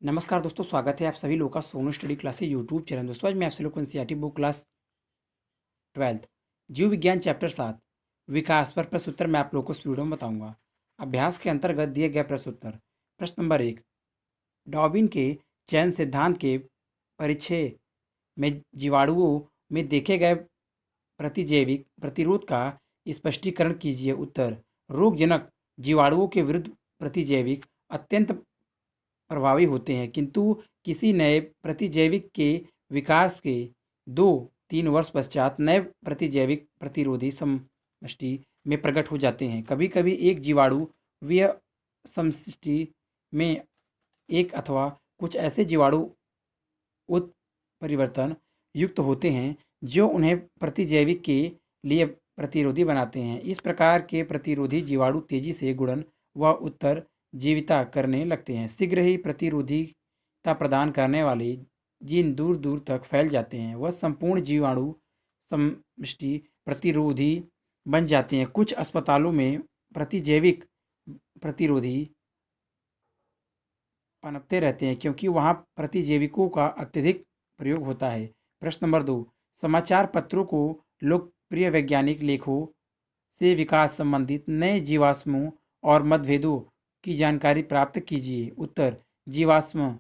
नमस्कार दोस्तों, स्वागत है आप सभी लोगों का Sonu study classes YouTube channel. दोस्तों आज मैं आपसे लोग को एनसीईआरटी बुक क्लास 12 जीव विज्ञान चैप्टर 7 विकास पर प्रश्न उत्तर मैं आप लोगों को इस वीडियो में बताऊंगा। अभ्यास के अंतर्गत दिए गए प्रश्न उत्तर। प्रश्न नंबर 1, डार्विन के चयन सिद्धांत के परिचय में जीवाणुओं में देखे गए प्रतिजैविक प्रतिरोध का स्पष्टीकरण कीजिए। उत्तर, रोगजनक जीवाणुओं के विरुद्ध प्रतिजैविक अत्यंत प्रभावी होते हैं, किंतु किसी नए प्रतिजैविक के विकास के 2-3 वर्ष पश्चात नए प्रतिजैविक प्रतिरोधी समष्टि में प्रकट हो जाते हैं। कभी कभी एक जीवाणु वह समष्टि में एक अथवा कुछ ऐसे जीवाणु उत्परिवर्तन युक्त होते हैं जो उन्हें प्रतिजैविक के लिए प्रतिरोधी बनाते हैं। इस प्रकार के प्रतिरोधी जीवाणु तेजी से गुणन व उत्तरजीविता करने लगते हैं। शीघ्र ही प्रतिरोधीता प्रदान करने वाले जीन दूर दूर तक फैल जाते हैं। वह संपूर्ण जीवाणु समष्टि प्रतिरोधी बन जाते हैं। कुछ अस्पतालों में प्रतिजैविक प्रतिरोधी पनपते रहते हैं क्योंकि वहाँ प्रतिजैविकों का अत्यधिक प्रयोग होता है। प्रश्न नंबर 2, समाचार पत्रों को लोकप्रिय वैज्ञानिक लेखों से विकास संबंधित नए जीवाश्मों और मतभेदों की जानकारी प्राप्त कीजिए। उत्तर, जीवाश्म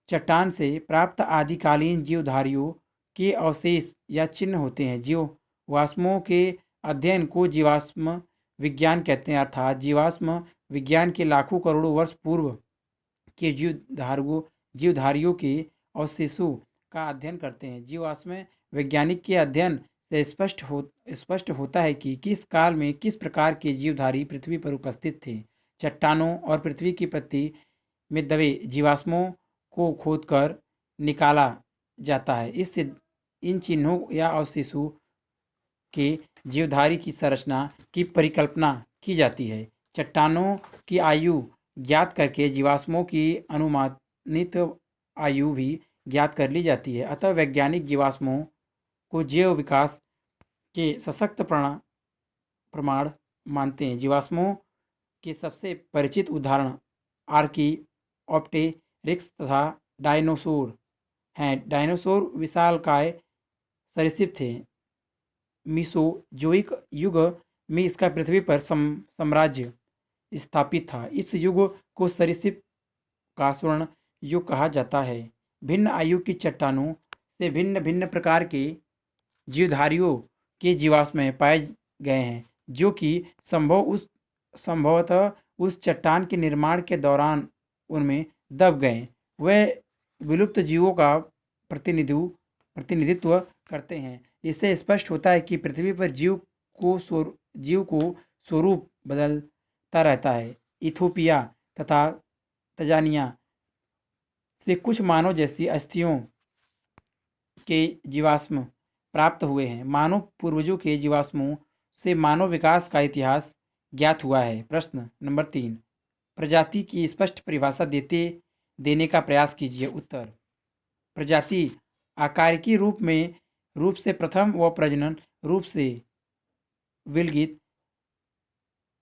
चट्टान से प्राप्त आदिकालीन जीवधारियों के अवशेष या चिन्ह होते हैं। जीवाश्मों के अध्ययन को जीवाश्म विज्ञान कहते हैं, अर्थात जीवाश्म विज्ञान के लाखों करोड़ों वर्ष पूर्व के जीवधारियों के अवशेषों का अध्ययन करते हैं। जीवाश्म वैज्ञानिक के अध्ययन से स्पष्ट होता है कि किस काल में किस प्रकार के जीवधारी पृथ्वी पर उपस्थित थे। चट्टानों और पृथ्वी की पत्ती में दबे जीवाश्मों को खोदकर निकाला जाता है। इससे इन चिन्हों या अवशेषों के जीवधारी की संरचना की परिकल्पना की जाती है। चट्टानों की आयु ज्ञात करके जीवाश्मों की अनुमानित आयु भी ज्ञात कर ली जाती है। अतः वैज्ञानिक जीवाश्मों को जैव विकास के सशक्त प्रमाण मानते हैं। जीवाश्मों के सबसे परिचित उदाहरण आर्कियोप्टेरिक्स तथा डायनासोर हैं। डायनासोर विशालकाय सरीसृप थे। मीसोजोइक युग में इसका पृथ्वी पर साम्राज्य स्थापित था। इस युग को सरीसृप का स्वर्ण युग कहा जाता है। भिन्न आयु की चट्टानों से भिन्न भिन्न प्रकार के जीवधारियों के जीवाश्म पाए गए हैं, जो कि संभवतः उस चट्टान के निर्माण के दौरान उनमें दब गए। वे विलुप्त जीवों का प्रतिनिधित्व करते हैं। इससे स्पष्ट होता है कि पृथ्वी पर जीव को स्वरूप बदलता रहता है। इथोपिया तथा तंजानिया से कुछ मानव जैसी अस्थियों के जीवाश्म प्राप्त हुए हैं। मानव पूर्वजों के जीवाश्मों से मानव विकास का इतिहास ज्ञात हुआ है। प्रश्न नंबर 3, प्रजाति की स्पष्ट परिभाषा देने का प्रयास कीजिए। उत्तर, प्रजाति आकारिकी रूप से प्रथम व प्रजनन रूप से विलगित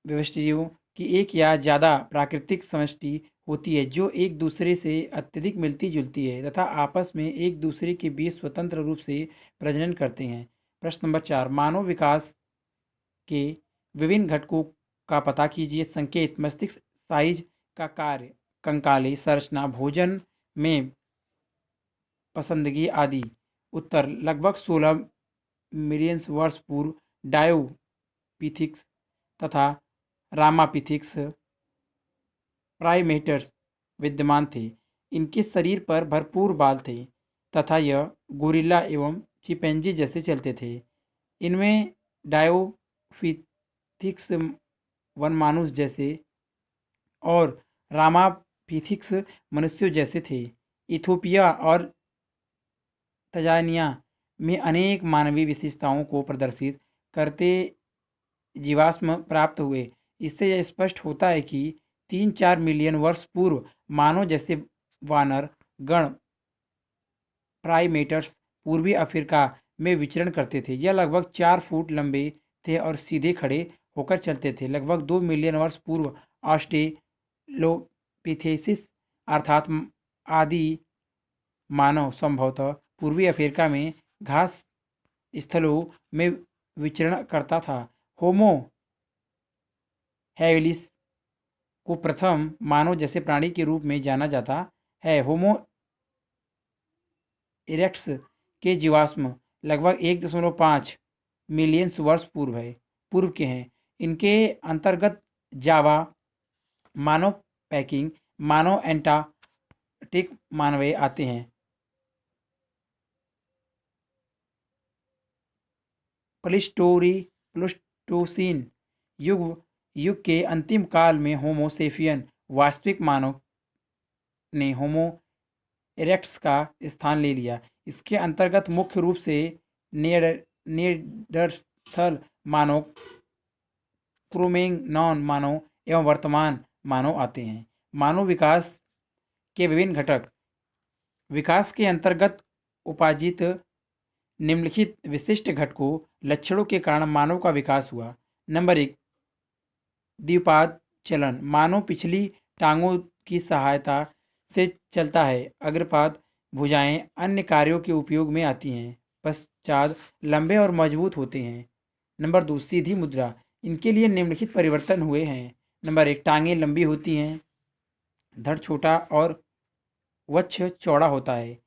व्यष्टियों की एक या ज़्यादा प्राकृतिक समष्टि होती है जो एक दूसरे से अत्यधिक मिलती जुलती है तथा आपस में एक दूसरे के बीच स्वतंत्र रूप से प्रजनन करते हैं। प्रश्न नंबर 4, मानव विकास के विभिन्न घटकों का पता कीजिए। संकेत, मस्तिष्क साइज का कार्य, कंकाली संरचना, भोजन में पसंदगी आदि। उत्तर, लगभग 16 मिलियन वर्ष पूर्व डायोपिथिक्स तथा रामापिथिक्स प्राइमेटर्स विद्यमान थे। इनके शरीर पर भरपूर बाल थे तथा यह गोरिल्ला एवं चिंपैंजी जैसे चलते थे। इनमें डायोपिथिक्स वनमानुष जैसे और रामापिथिक्स मनुष्यों जैसे थे। इथोपिया और तंजानिया में अनेक मानवीय विशेषताओं को प्रदर्शित करते जीवाश्म प्राप्त हुए। इससे यह स्पष्ट होता है कि 3-4 मिलियन वर्ष पूर्व मानव जैसे वानर गण प्राइमेटर्स पूर्वी अफ्रीका में विचरण करते थे। यह लगभग 4 फुट लंबे थे और सीधे खड़े होकर चलते थे। लगभग 2 मिलियन वर्ष पूर्व ऑस्ट्रेलोपिथेसिस अर्थात आदि मानव संभवतः पूर्वी अफ्रीका में घास स्थलों में विचरण करता था। होमो हैबिलिस को प्रथम मानव जैसे प्राणी के रूप में जाना जाता है। होमो इरेक्टस के जीवाश्म लगभग 1.5 मिलियन वर्ष पूर्व के हैं। इनके अंतर्गत जावा मानव पैकिंग मानव एंटार्कटिक मानवीय आते हैं। प्लीस्टोसीन युग के अंतिम काल में होमो सेपियन वास्तविक मानव ने होमो इरेक्टस का स्थान ले लिया। इसके अंतर्गत मुख्य रूप से निएंडरथल मानव, क्रो-मैग्नन मानव एवं वर्तमान मानव आते हैं। मानव विकास के विभिन्न घटक। विकास के अंतर्गत उपार्जित निम्नलिखित विशिष्ट घटकों लक्षणों के कारण मानव का विकास हुआ। नंबर 1, द्विपाद चलन। मानव पिछली टांगों की सहायता से चलता है। अग्रपाद भुजाएं अन्य कार्यों के उपयोग में आती हैं। पश्चात लंबे और मजबूत होते हैं। नंबर 2, सीधी मुद्रा। इनके लिए निम्नलिखित परिवर्तन हुए हैं। नंबर 1, टांगें लंबी होती हैं, धड़ छोटा और वक्ष चौड़ा होता है।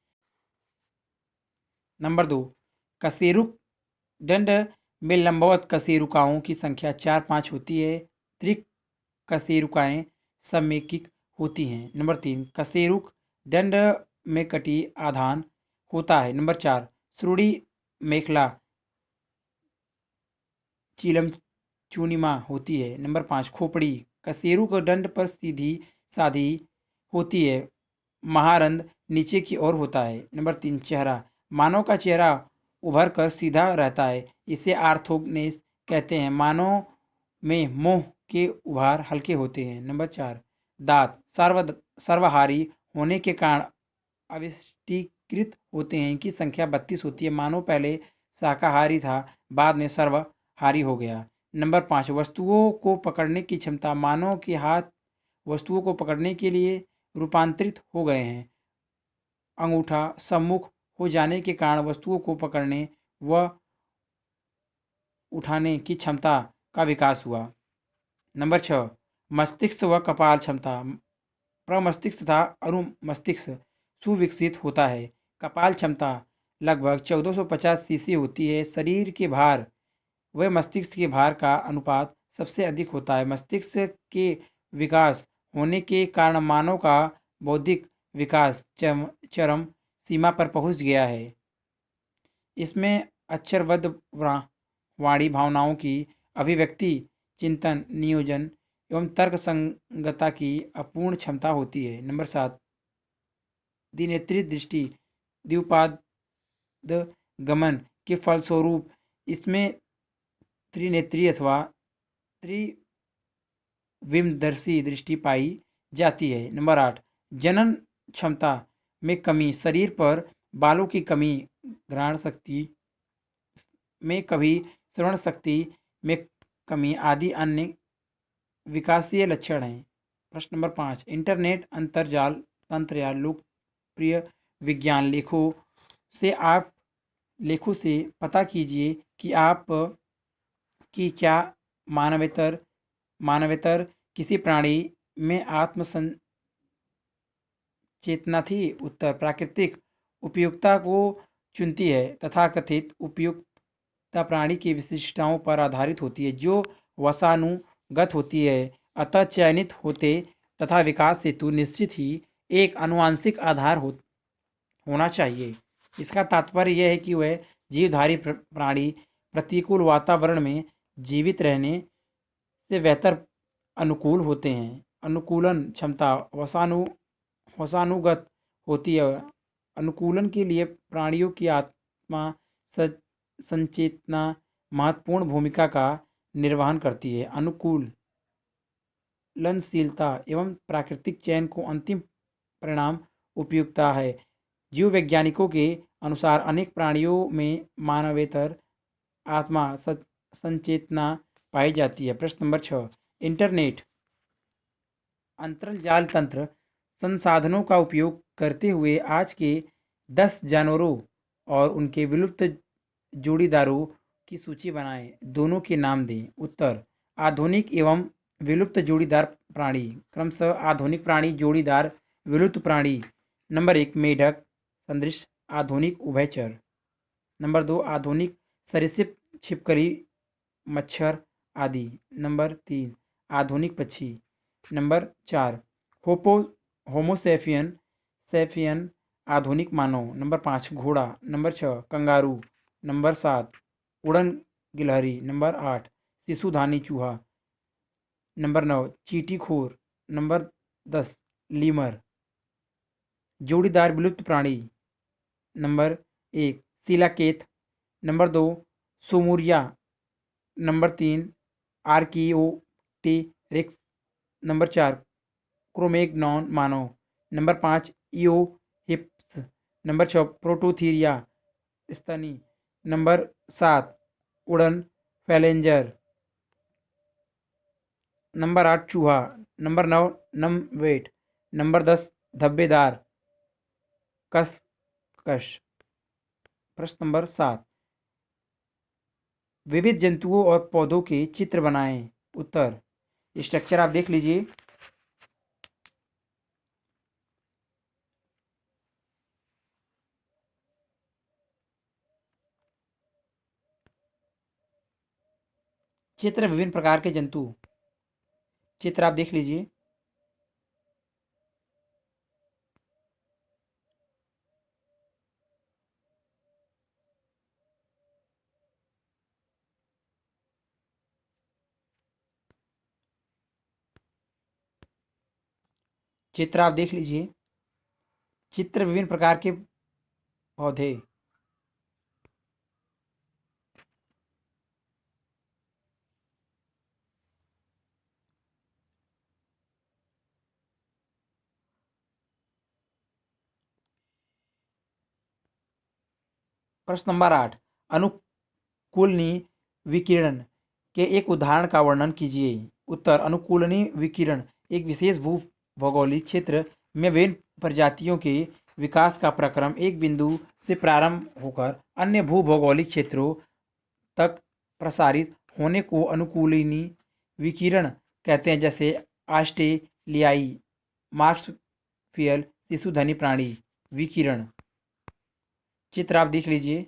नंबर 2, कशेरुक दंड में लंबवत कशेरुकाओं की संख्या 4-5 होती है। त्रिकशेरुकाएं समैकिक होती हैं। नंबर 3, कशेरुक दंड में कटी आधान होता है। नंबर 4, श्रोणि मेखला चीलम चूनिमा होती है। नंबर 5, खोपड़ी कशेरुक दंड पर सीधी साधी होती है। महारंध्र नीचे की ओर होता है। नंबर 3, चेहरा। मानव का चेहरा उभर कर सीधा रहता है, इसे आर्थोगनेस कहते हैं। मानव में मुंह के उभार हल्के होते हैं। नंबर 4, दांत सर्वाहारी होने के कारण अविष्टीकृत होते हैं। इनकी संख्या 32 होती है। मानव पहले शाकाहारी था, बाद में सर्वाहारी हो गया। नंबर 5, वस्तुओं को पकड़ने की क्षमता। मानव के हाथ वस्तुओं को पकड़ने के लिए रूपांतरित हो गए हैं। अंगूठा सम्मुख हो जाने के कारण वस्तुओं को पकड़ने व उठाने की क्षमता का विकास हुआ। नंबर 6, मस्तिष्क व कपाल क्षमता। प्रमस्तिष्क तथा अनुमस्तिष्क सुविकसित होता है। कपाल क्षमता लगभग 1450 सीसी होती है। शरीर के भार व मस्तिष्क के भार का अनुपात सबसे अधिक होता है। मस्तिष्क के विकास होने के कारण मानव का बौद्धिक विकास चरम सीमा पर पहुंच गया है। इसमें अक्षरबद्ध वाणी, भावनाओं की अभिव्यक्ति, चिंतन, नियोजन एवं तर्क संगतता की अपूर्ण क्षमता होती है। नंबर 7, द्विनेत्री दृष्टि। द्विपाद गमन के फलस्वरूप इसमें त्रिनेत्री अथवा त्रिविमदर्शी दृष्टि पाई जाती है। नंबर 8, जनन क्षमता में कमी। शरीर पर बालों की कमी, घ्राण शक्ति में कभी श्रवण शक्ति में कमी आदि अन्य विकासीय लक्षण हैं। प्रश्न नंबर 5, इंटरनेट अंतर्जाल तंत्र या लोकप्रिय विज्ञान लेखों से पता कीजिए कि आप की क्या मानवेतर किसी प्राणी में चेतना थी। उत्तर, प्राकृतिक उपयुक्तता को चुनती है। तथाकथित उपयुक्तता प्राणी की विशिष्टताओं पर आधारित होती है, जो वंशानुगत होती है। अतः चयनित होते तथा विकास हेतु निश्चित ही एक आनुवंशिक आधार होना चाहिए। इसका तात्पर्य यह है कि वह जीवधारी प्राणी प्रतिकूल वातावरण में जीवित रहने से बेहतर अनुकूल होते हैं। अनुकूलन क्षमता वंशानुगत होती है। अनुकूलन के लिए प्राणियों की आत्मा संचेतना महत्वपूर्ण भूमिका का निर्वहन करती है। अनुकूलनशीलता एवं प्राकृतिक चयन को अंतिम परिणाम उपयुक्तता है। जीव वैज्ञानिकों के अनुसार अनेक प्राणियों में मानवेतर आत्मा संचेतना पाई जाती है। प्रश्न नंबर 6, इंटरनेट अंतर्जाल तंत्र संसाधनों का उपयोग करते हुए आज के 10 जानवरों और उनके विलुप्त जोड़ीदारों की सूची बनाएं। दोनों के नाम दें। उत्तर: आधुनिक एवं विलुप्त जोड़ीदार प्राणी। क्रमशः आधुनिक प्राणी, जोड़ीदार, विलुप्त प्राणी। नंबर 1 मेढक सदृश आधुनिक उभयचर। नंबर 2 आधुनिक सरीसृप छिपकली मच्छर आदि। नंबर 3 आधुनिक पक्षी। नंबर 4 होपो होमोसेफियन सेफियन आधुनिक मानव। नंबर 5 घोड़ा। Number 6 kangaroo. नंबर 7 उड़न गिलहरी। नंबर 8 शिशुधानी चूहा। नंबर 9 चींटी खोर। Number 10 lemur. जोड़ीदार विलुप्त प्राणी। नंबर 1 शिलाकेत। नंबर 2 सोमुरिया। Number 3 archaeopteryx. नंबर 4 क्रोमैग्नॉन मानव। Number 5 eohippus. नंबर 6 प्रोटोथीरिया स्तनी। नंबर 7 उड़न फैलेंजर। नंबर 8 चूहा। नंबर 9 नमवेट। नंबर 10 धब्बेदार कसकश। प्रश्न नंबर 7 विविध जंतुओं और पौधों के चित्र बनाएं। उत्तर: स्ट्रक्चर आप देख लीजिए। चित्र विभिन्न प्रकार के जंतु। चित्र आप देख लीजिए। चित्र आप देख लीजिए। चित्र विभिन्न प्रकार के पौधे। प्रश्न नंबर 8 अनुकूलनी विकिरण के एक उदाहरण का वर्णन कीजिए। उत्तर: अनुकूलनी विकिरण एक विशेष भू भौगोलिक क्षेत्र में विभिन्न प्रजातियों के विकास का प्रक्रम एक बिंदु से प्रारंभ होकर अन्य भू भौगोलिक क्षेत्रों तक प्रसारित होने को अनुकूलनी विकिरण कहते हैं। जैसे ऑस्ट्रेलियाई मार्सफियल शिशुधनी प्राणी विकिरण। चित्र आप देख लीजिए।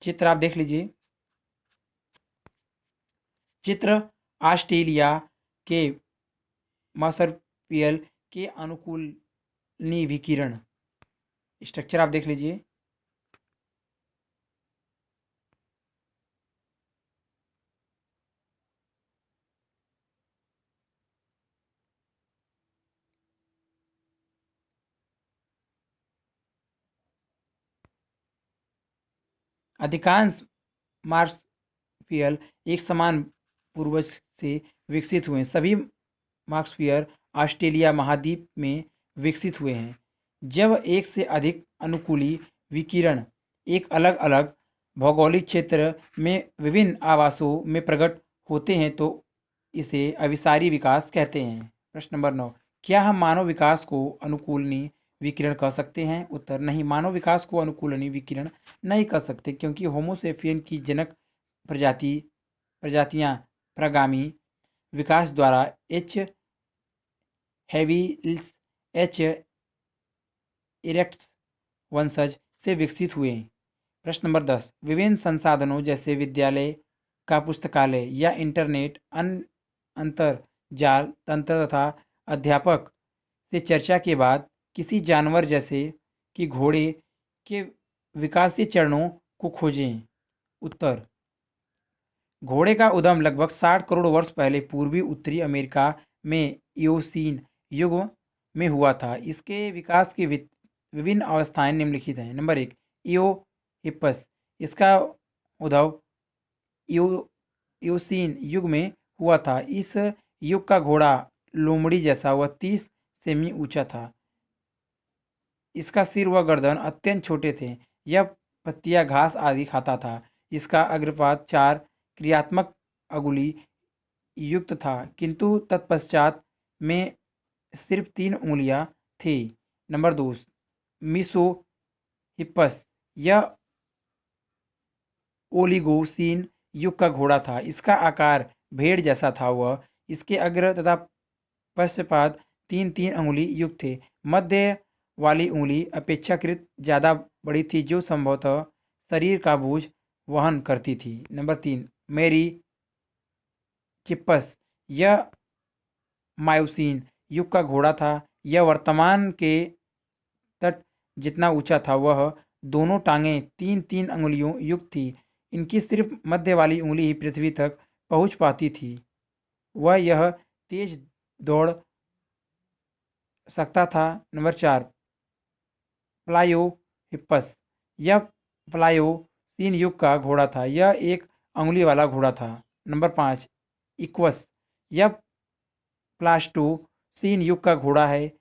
चित्र आप देख लीजिए। चित्र ऑस्ट्रेलिया के मार्सफियल के अनुकूलनी विकिरण। स्ट्रक्चर आप देख लीजिए। अधिकांश मार्सफियल एक समान पूर्वज से विकसित हुए हैं। सभी मार्सफियर ऑस्ट्रेलिया महाद्वीप में विकसित हुए हैं। जब एक से अधिक अनुकूली विकिरण एक अलग अलग भौगोलिक क्षेत्र में विभिन्न आवासों में प्रकट होते हैं तो इसे अभिसारी विकास कहते हैं। प्रश्न नंबर 9 क्या हम मानव विकास को अनुकूलनी विकिरण कह सकते हैं? उत्तर: नहीं, मानव विकास को अनुकूलनी विकिरण नहीं कह सकते, क्योंकि होमोसेपियन की जनक प्रजातियां प्रगामी विकास द्वारा एच हैविल्स एच इरेक्ट्स वंशज से विकसित हुए। प्रश्न नंबर 10 विभिन्न संसाधनों जैसे विद्यालय का पुस्तकालय या इंटरनेट अंतरजाल तंत्र तथा अध्यापक से चर्चा के बाद किसी जानवर जैसे कि घोड़े के विकासीय चरणों को खोजें। उत्तर: घोड़े का उद्गम लगभग 60 करोड़ वर्ष पहले पूर्वी उत्तरी अमेरिका में इयोसीन युग में हुआ था। इसके विकास की विभिन्न अवस्थाएं निम्नलिखित हैं। नंबर 1 इयोहिपस। इसका उद्भव इयोसीन युग में हुआ था। इस युग का घोड़ा लोमड़ी जैसा व 30 सेमी ऊंचा था। इसका सिर व गर्दन अत्यंत छोटे थे। यह पत्तियां, घास आदि खाता था। इसका अग्रपाद 4 क्रियात्मक अंगुली युक्त था, किंतु तत्पश्चात में सिर्फ 3 उँगलियाँ थी। नंबर 2, मीसोहिप्पस। यह ओलिगोसीन युग का घोड़ा था। इसका आकार भेड़ जैसा था। वह इसके अग्र तथा पश्चपाद 3-3 अंगुली युक्त थे। मध्य वाली उंगली अपेक्षाकृत ज़्यादा बड़ी थी, जो संभवतः शरीर का बोझ वहन करती थी। नंबर 3, मेरी चिप्पस। यह मायोसीन युग का घोड़ा था। यह वर्तमान के तट जितना ऊंचा था। वह दोनों टांगें 3-3 अंगुलियों युक्त थी। इनकी सिर्फ मध्य वाली उंगली ही पृथ्वी तक पहुंच पाती थी। वह यह तेज दौड़ सकता था। नंबर 4, प्लायोहिप्पस। यह प्लायोसीन युग का घोड़ा था। यह एक अंगुली वाला घोड़ा था। Number 5, equals. यह प्लास्टोसीन युग का घोड़ा है।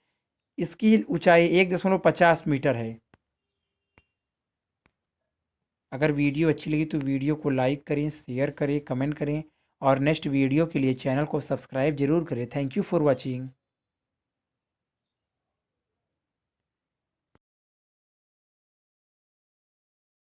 इसकी ऊंचाई 1.50 मीटर है। अगर वीडियो अच्छी लगी तो वीडियो को लाइक करें, शेयर करें, कमेंट करें और नेक्स्ट वीडियो के लिए चैनल को सब्सक्राइब जरूर करें। Thank you for watching.